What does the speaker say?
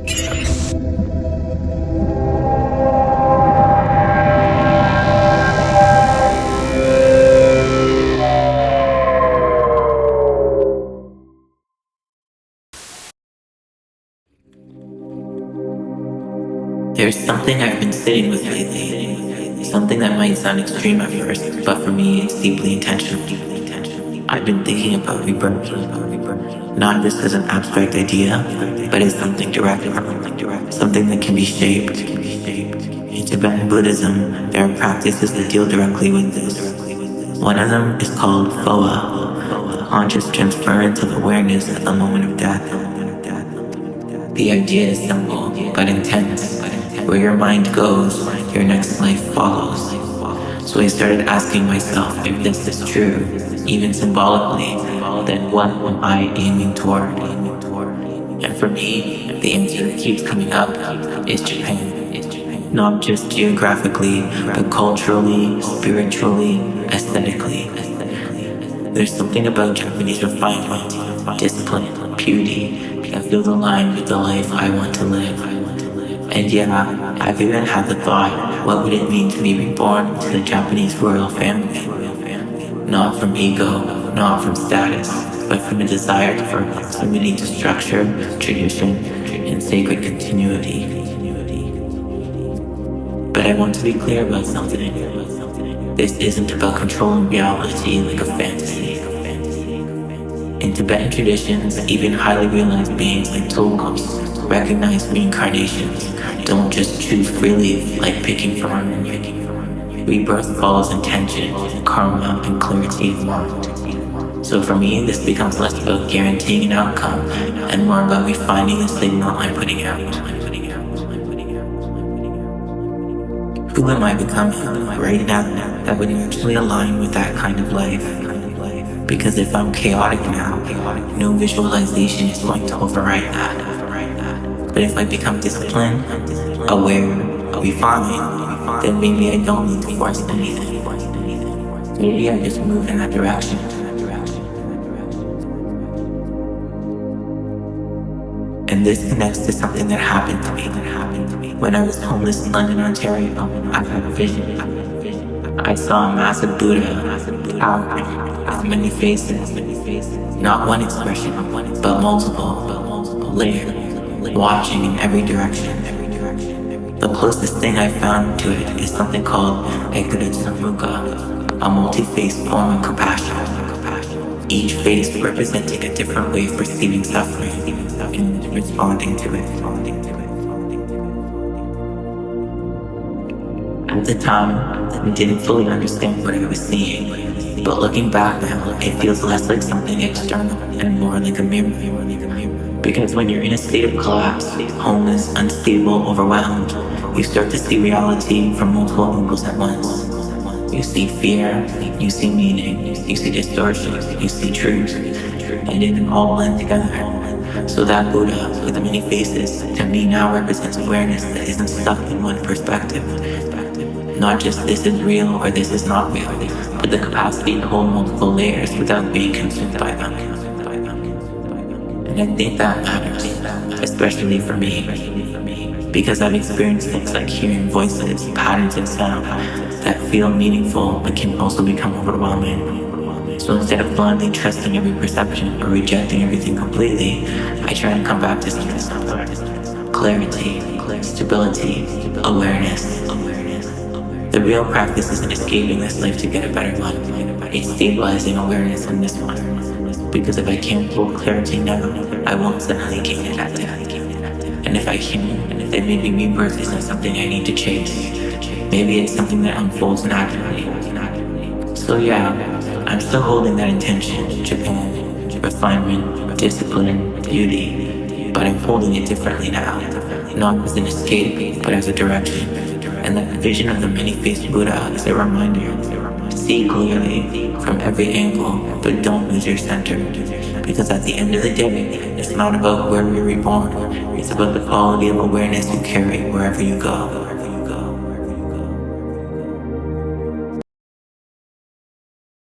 There's something I've been sitting with lately. Something that might sound extreme at first, but for me it's deeply intentional. I've been thinking about rebirth. Not just as an abstract idea, but as something direct. Something that can be shaped. In Tibetan Buddhism, there are practices that deal directly with this. One of them is called Phowa, the conscious transference of awareness at the moment of death. The idea is simple, but intense. Where your mind goes, your next life follows. So I started asking myself if this is true, even symbolically, then what am I aiming toward? And for me, the answer that keeps coming up is Japan. Not just geographically, but culturally, spiritually, aesthetically. There's something about Japanese refinement, discipline, beauty, that feels aligned with the life I want to live. And yeah, I've even had the thought, what would it mean to be reborn into the Japanese royal family? Not from ego, not from status, but from a desire for proximity to structure, tradition, and sacred continuity. But I want to be clear about something. This isn't about controlling reality like a fantasy. In Tibetan traditions, even highly realized beings like Tulkus recognize reincarnations, don't just choose freely like picking from a menu. Rebirth follows intention, karma, and clarity of mind. So for me, this becomes less about guaranteeing an outcome and more about refining the signal I'm putting out. Who am I becoming right now that would naturally align with that kind of life? Because if I'm chaotic now, no visualization is going to override that. But if I become disciplined, aware, refined, then maybe I don't need to force anything. Maybe I just move in that direction. And this connects to something that happened to me. When I was homeless in London, Ontario, I had a vision. I saw a massive Buddha, towering, with many faces. Not one expression, but multiple, layered, watching in every direction. The closest thing I found to it is something called Ekadutsamuka, a multi-faced form of compassion. Each face representing a different way of perceiving suffering and responding to it. At the time, I didn't fully understand what I was seeing, but looking back now, it feels less like something external and more like a mirror. Because when you're in a state of collapse, homeless, unstable, overwhelmed, you start to see reality from multiple angles at once. You see fear, you see meaning, you see distortion, you see truth, and it can all blend together. So that Buddha with the many faces to me now represents awareness that isn't stuck in one perspective. Not just this is real or this is not real, but the capacity to hold multiple layers without being consumed by them. And I think that matters, especially for me, because I've experienced things like hearing voices, patterns in sound that feel meaningful but can also become overwhelming. So instead of blindly trusting every perception or rejecting everything completely, I try to come back to something simpler. Clarity, stability, awareness. The real practice isn't escaping this life to get a better one. It's stabilizing awareness in this one. Because if I can't hold clarity now, I won't suddenly gain it at death. And if I can, then maybe rebirth isn't something I need to chase. Maybe it's something that unfolds naturally. So yeah, I'm still holding that intention, Japan, refinement, discipline, beauty, but I'm holding it differently now. Not as an escape, but as a direction. And that vision of the many-faced Buddha is a reminder. See clearly, from every angle, but don't lose your center. Because at the end of the day, it's not about where you're reborn. It's about the quality of awareness you carry wherever you go.